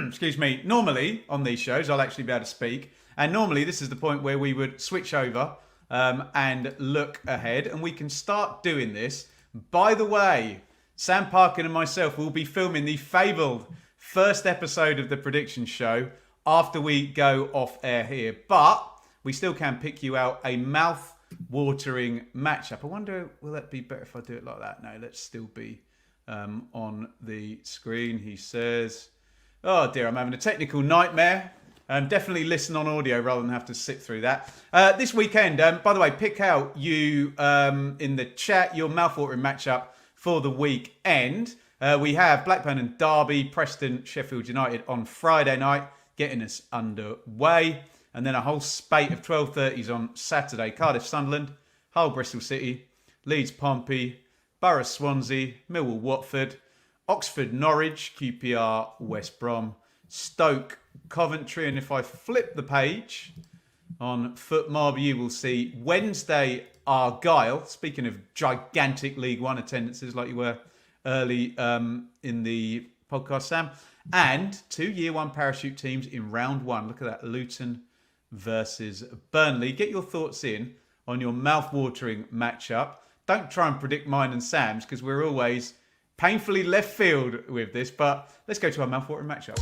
excuse me. Normally on these shows, I'll actually be able to speak. And normally this is the point where we would switch over and look ahead. And we can start doing this. By the way, Sam Parkin and myself will be filming the fabled first episode of the prediction show after we go off air here. But we still can pick you out a mouth-watering matchup. I wonder, will that be better if I do it like that? No, let's still be on the screen, he says. Oh dear, I'm having a technical nightmare. Definitely listen on audio rather than have to sit through that. This weekend, by the way, pick out you in the chat your mouthwatering matchup for the weekend. We have Blackburn and Derby, Preston, Sheffield United on Friday night, getting us underway. And then a whole spate of 12:30s on Saturday. Cardiff, Sunderland, Hull, Bristol City, Leeds, Pompey, Borough, Swansea, Millwall, Watford, Oxford, Norwich, QPR, West Brom, Stoke, Coventry. And if I flip the page on Foot Marble, you will see Wednesday, Argyle. Speaking of gigantic League One attendances like you were early in the podcast, Sam. And 2 Year One parachute teams in round 1. Look at that. Luton versus Burnley. Get your thoughts in on your mouth-watering matchup. Don't try and predict mine and Sam's, because we're always painfully left field with this. But let's go to our mouth-watering matchup.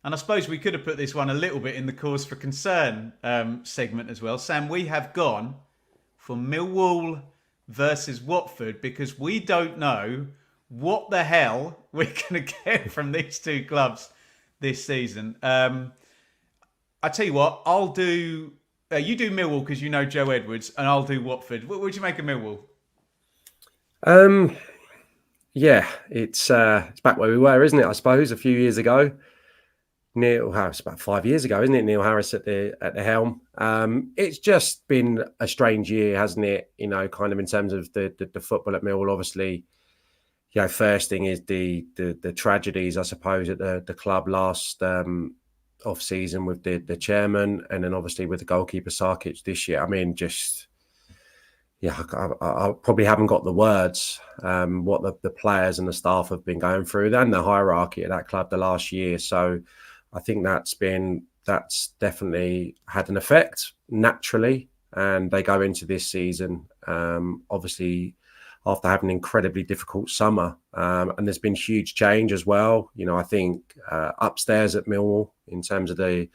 And I suppose we could have put this one a little bit in the cause for concern segment as well. Sam, we have gone for Millwall versus Watford because we don't know what the hell we're going to get from these two clubs this season. I tell you what, I'll do... you do Millwall because you know Joe Edwards, and I'll do Watford. What would you make of Millwall? Yeah, it's back where we were, isn't it? I suppose a few years ago. Neil Harris, about 5 years ago, isn't it? Neil Harris at the helm. It's just been a strange year, hasn't it? Kind of in terms of the football at Millwall. Obviously, first thing is the tragedies, I suppose, at the club last off season with the chairman, and then obviously with the goalkeeper Sarkic this year. I mean, just I probably haven't got the words what the players and the staff have been going through, and the hierarchy at that club the last year. So I think that's definitely had an effect naturally, and they go into this season obviously after having an incredibly difficult summer, and there's been huge change as well. I think upstairs at Millwall in terms of the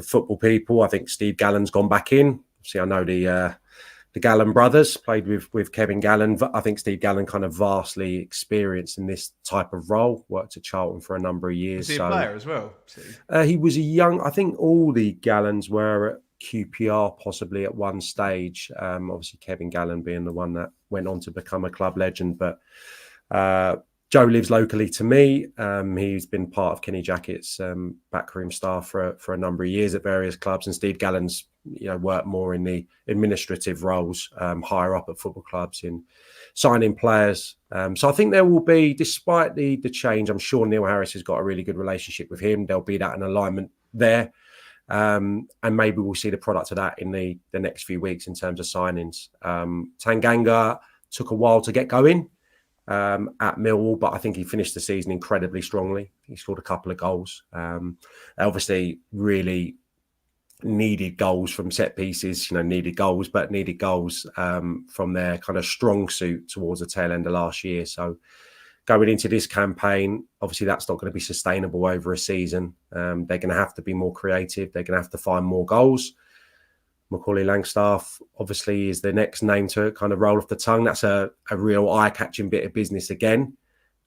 football people, I think Steve Gallen's gone back in. See, I know the Gallen brothers played with Kevin Gallen. I think Steve Gallen kind of vastly experienced in this type of role, worked at Charlton for a number of years. Was he a player as well? He was I think all the Gallens were at QPR possibly at one stage. Obviously Kevin Gallen being the one that went on to become a club legend. But Joe lives locally to me. He's been part of Kenny Jackett's backroom staff for a number of years at various clubs, and Steve Gallen's worked more in the administrative roles higher up at football clubs in signing players. So I think there will be, despite the change, I'm sure Neil Harris has got a really good relationship with him. There'll be that an alignment there. And maybe we'll see the product of that in the next few weeks in terms of signings. Tanganga took a while to get going at Millwall, but I think he finished the season incredibly strongly. He scored a couple of goals. Obviously, really needed goals from set pieces, needed goals from their kind of strong suit towards the tail end of last year. So going into this campaign, obviously that's not going to be sustainable over a season. They're going to have to be more creative. They're going to have to find more goals. Macaulay Langstaff obviously is the next name to kind of roll off the tongue. That's a real eye-catching bit of business again.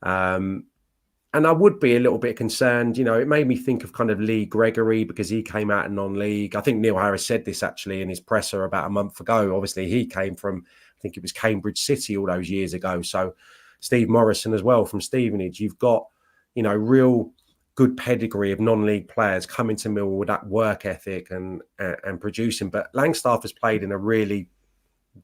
And I would be a little bit concerned. It made me think of kind of Lee Gregory because he came out in non-league. I think Neil Harris said this actually in his presser about a month ago. Obviously, he came from, I think it was Cambridge City all those years ago. So Steve Morrison as well from Stevenage. You've got, real good pedigree of non-league players coming to Millwall with that work ethic and producing. But Langstaff has played in a really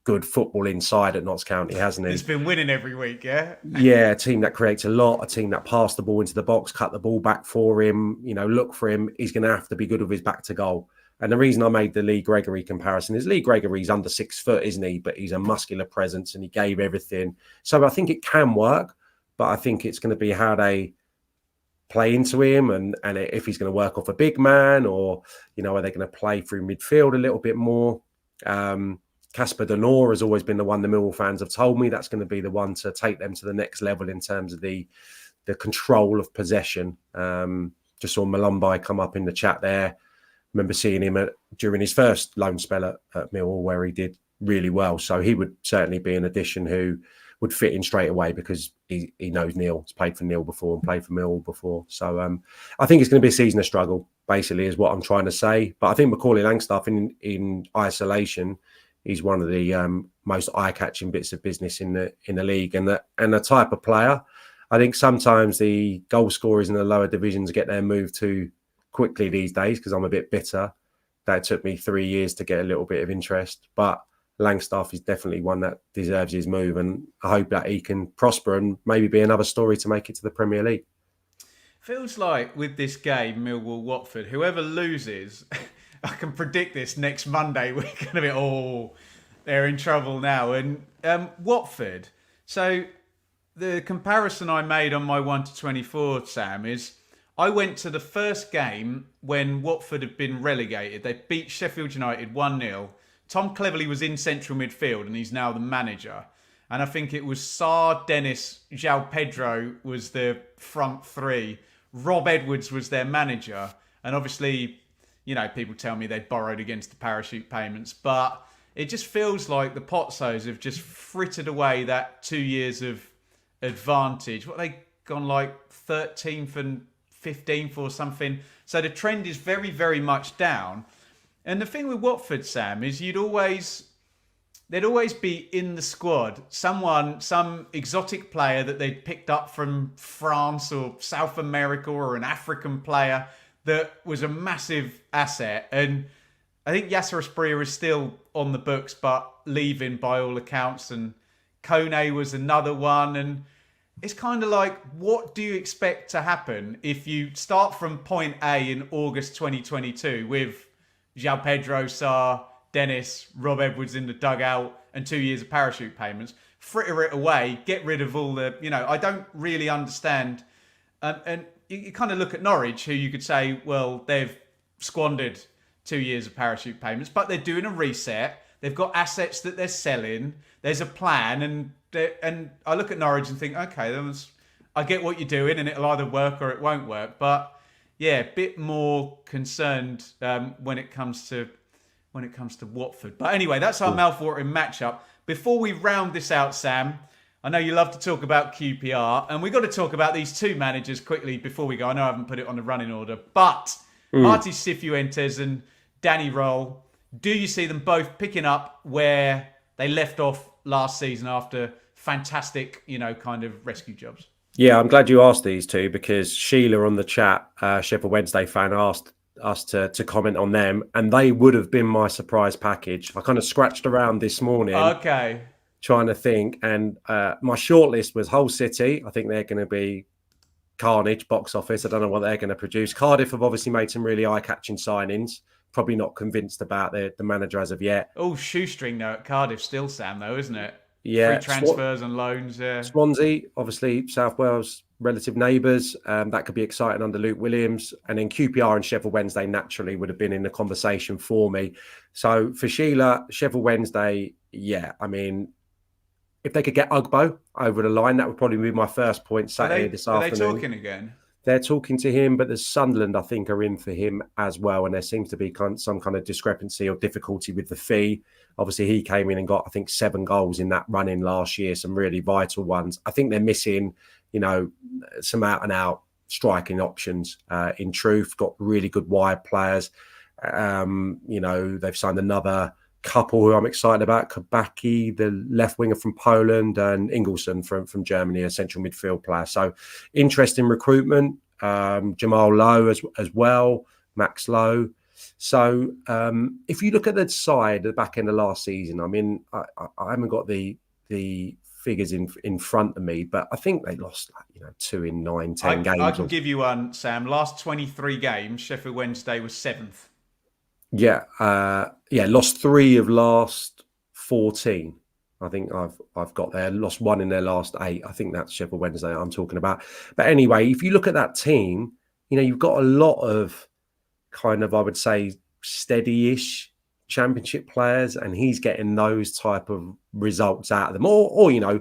good football inside at Notts County, hasn't he? He's been winning every week, yeah? Yeah, a team that creates a lot, a team that pass the ball into the box, cut the ball back for him, look for him. He's going to have to be good with his back to goal. And the reason I made the Lee Gregory comparison is Lee Gregory's under 6 foot, isn't he? But he's a muscular presence and he gave everything. So I think it can work, but I think it's going to be how they play into him and if he's going to work off a big man or, are they going to play through midfield a little bit more? Casper Denor has always been the one the Millwall fans have told me that's going to be the one to take them to the next level in terms of the control of possession. Just saw Malumbi come up in the chat there. Remember seeing him during his first loan spell at Millwall where he did really well. So he would certainly be an addition who would fit in straight away because he knows Neil. He's played for Neil before and played for Millwall before. So I think it's going to be a season of struggle, basically, is what I'm trying to say. But I think Macaulay Langstaff in isolation, he's one of the most eye-catching bits of business in the league. And the type of player, I think sometimes the goal scorers in the lower divisions get their move too quickly these days because I'm a bit bitter. That took me 3 years to get a little bit of interest. But Langstaff is definitely one that deserves his move, and I hope that he can prosper and maybe be another story to make it to the Premier League. Feels like with this game, Millwall-Watford, whoever loses, I can predict this next Monday, we're going to be, they're in trouble now. And Watford, so the comparison I made on my 1 to 24, Sam, is I went to the first game when Watford had been relegated. They beat Sheffield United 1-0. Tom Cleverley was in central midfield and he's now the manager. And I think it was Sarr, Dennis, João Pedro was the front three. Rob Edwards was their manager. And obviously, people tell me they borrowed against the parachute payments. But it just feels like the Potsos have just frittered away that 2 years of advantage. What, they gone like 13th and 15th or something. So the trend is very, very much down. And the thing with Watford, Sam, is there'd always be in the squad some exotic player that they'd picked up from France or South America or an African player that was a massive asset. And I think Yasser Asprilla is still on the books, but leaving by all accounts. And Kone was another one. And it's kind of like, what do you expect to happen if you start from point A in August 2022 with João Pedro, Sarr, Dennis, Rob Edwards in the dugout, and 2 years of parachute payments? Fritter it away, get rid of all the, I don't really understand. And you kind of look at Norwich, who you could say, well, they've squandered 2 years of parachute payments, but they're doing a reset. They've got assets that they're selling. There's a plan, and I look at Norwich and think, okay, I get what you're doing, and it'll either work or it won't work. But yeah, a bit more concerned when it comes to Watford. But anyway, that's our mouthwatering matchup. Before we round this out, Sam, I know you love to talk about QPR, and we've got to talk about these two managers quickly before we go. I know I haven't put it on the running order, but Marty Cifuentes and Danny Roll, do you see them both picking up where they left off last season after fantastic, kind of rescue jobs? Yeah, I'm glad you asked these two, because Sheila on the chat, Sheffield Wednesday fan, asked us to comment on them, and they would have been my surprise package. I kind of scratched around this morning. Okay. Trying to think, and my shortlist was Hull City. I think they're going to be carnage, box office. I don't know what they're going to produce. Cardiff have obviously made some really eye-catching signings. Probably not convinced about the manager as of yet. Oh, shoestring though at Cardiff still, Sam, though, isn't it? Yeah. Free transfers and loans, yeah. Swansea, obviously South Wales relative neighbours. That could be exciting under Luke Williams. And then QPR and Sheffield Wednesday naturally would have been in the conversation for me. So for Sheila, Sheffield Wednesday, yeah, I mean, if they could get Ugbo over the line, that would probably be my first point Saturday this afternoon. Are they talking again? They're talking to him, but the Sunderland, I think, are in for him as well. And there seems to be some kind of discrepancy or difficulty with the fee. Obviously, he came in and got, I think, 7 goals in that run-in last year, some really vital ones. I think they're missing, some out-and-out striking options. In truth, got really good wide players. They've signed another couple who I'm excited about, Kabaki, the left winger from Poland, and Ingelsson from Germany, a central midfield player. So interesting recruitment. Jamal Lowe as well, Max Lowe. So if you look at the side at the back end of last season, I mean, I haven't got the figures in front of me, but I think they lost 2 in 9, 10 games. I can give you one, Sam. Last 23 games, Sheffield Wednesday was 7th. Yeah, lost 3 of last 14. I think I've got there. Lost 1 in their last 8. I think that's Sheffield Wednesday I'm talking about. But anyway, if you look at that team, you've got a lot of kind of, I would say, steady-ish championship players, and he's getting those type of results out of them. Or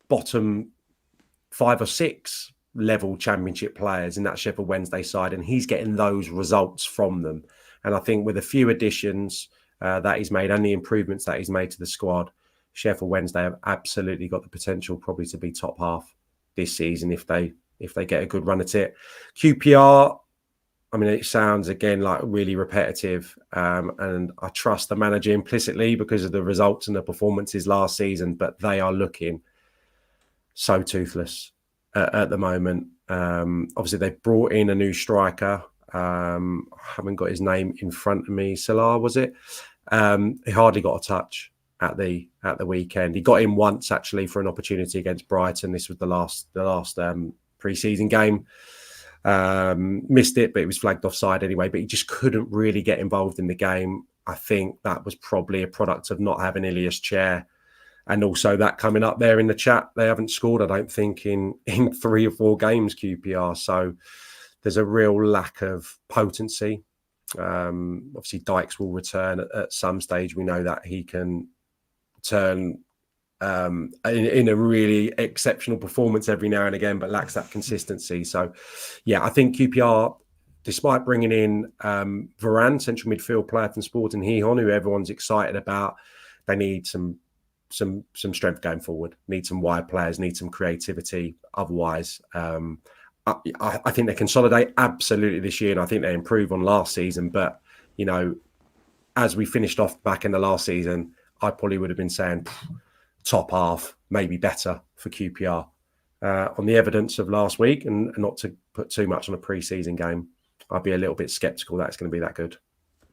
bottom 5 or 6 level championship players in that Sheffield Wednesday side, and he's getting those results from them. And I think with a few additions that he's made and the improvements that he's made to the squad, Sheffield Wednesday have absolutely got the potential probably to be top half this season if they get a good run at it. QPR, I mean, it sounds again like really repetitive, and I trust the manager implicitly because of the results and the performances last season, but they are looking so toothless at the moment. Obviously, they've brought in a new striker. I haven't got his name in front of me. Salah, was it? He hardly got a touch at the weekend. He got in once actually for an opportunity against Brighton. This was the last pre-season game. Missed it, but it was flagged offside anyway. But he just couldn't really get involved in the game. I think that was probably a product of not having Ilias Chair, and also that coming up there in the chat. They haven't scored, I don't think, in 3 or 4 games, QPR. So there's a real lack of potency. Obviously, Dykes will return at some stage. We know that he can turn in a really exceptional performance every now and again, but lacks that consistency. So, yeah, I think QPR, despite bringing in Varane, central midfield player from Sporting Gijón, who everyone's excited about, they need some strength going forward. Need some wide players. Need some creativity. Otherwise, I think they consolidate absolutely this year, and I think they improve on last season. But, as we finished off back in the last season, I probably would have been saying top half, maybe better for QPR on the evidence of last week, and not to put too much on a pre-season game. I'd be a little bit sceptical that it's going to be that good.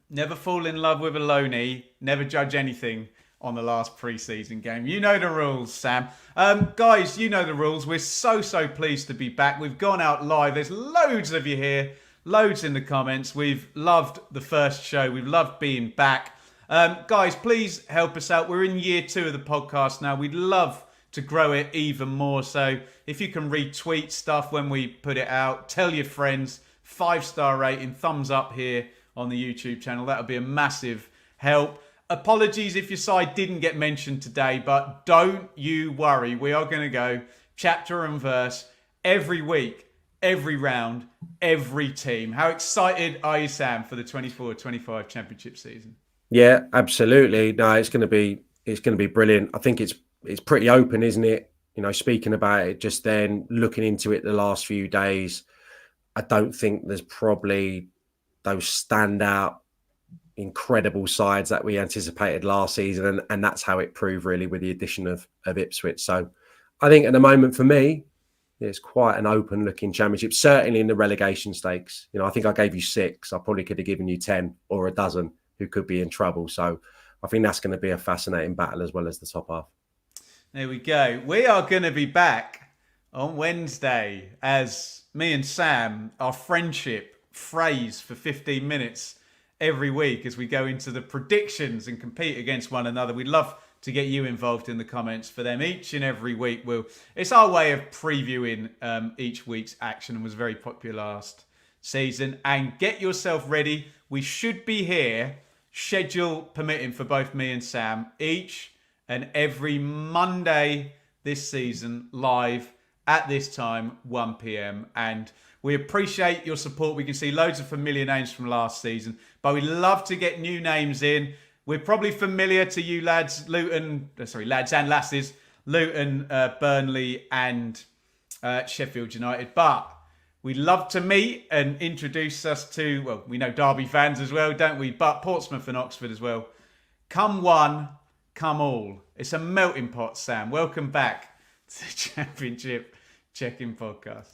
Never fall in love with a loney. Never judge anything on the last pre-season game. You know the rules, Sam. Guys, you know the rules. We're so pleased to be back. We've gone out live. There's loads of you here. Loads in the comments. We've loved the first show. We've loved being back. Guys, please help us out. We're in year 2 of the podcast now. We'd love to grow it even more. So if you can retweet stuff when we put it out, tell your friends, 5-star rating, thumbs up here on the YouTube channel. That would be a massive help. Apologies if your side didn't get mentioned today, but don't you worry. We are going to go chapter and verse every week, every round, every team. How excited are you, Sam, for the 24-25 championship season? Yeah, absolutely. No, it's going to be brilliant. I think it's pretty open, isn't it? You know, speaking about it just then, looking into it the last few days, I don't think there's probably those standout, incredible sides that we anticipated last season, and that's how it proved really with the addition of Ipswich. So I think at the moment for me, it's quite an open looking championship, certainly in the relegation stakes. You know, I think I gave you 6. I probably could have given you 10 or a dozen who could be in trouble. So I think that's going to be a fascinating battle as well as the top half. There we go. We are going to be back on Wednesday as me and Sam, our friendship, phrase for 15 minutes every week as we go into the predictions and compete against one another. We'd love to get you involved in the comments for them each and every week. It's our way of previewing each week's action and was very popular last season. And get yourself ready. We should be here, schedule permitting for both me and Sam, each and every Monday this season, live at this time, 1 p.m. And we appreciate your support. We can see loads of familiar names from last season, but we'd love to get new names in. We're probably familiar to you lads, lads and lasses, Luton, Burnley and Sheffield United. But we'd love to meet and introduce us to, well, we know Derby fans as well, don't we? But Portsmouth and Oxford as well. Come one, come all. It's a melting pot, Sam. Welcome back to the Championship Check-In Podcast.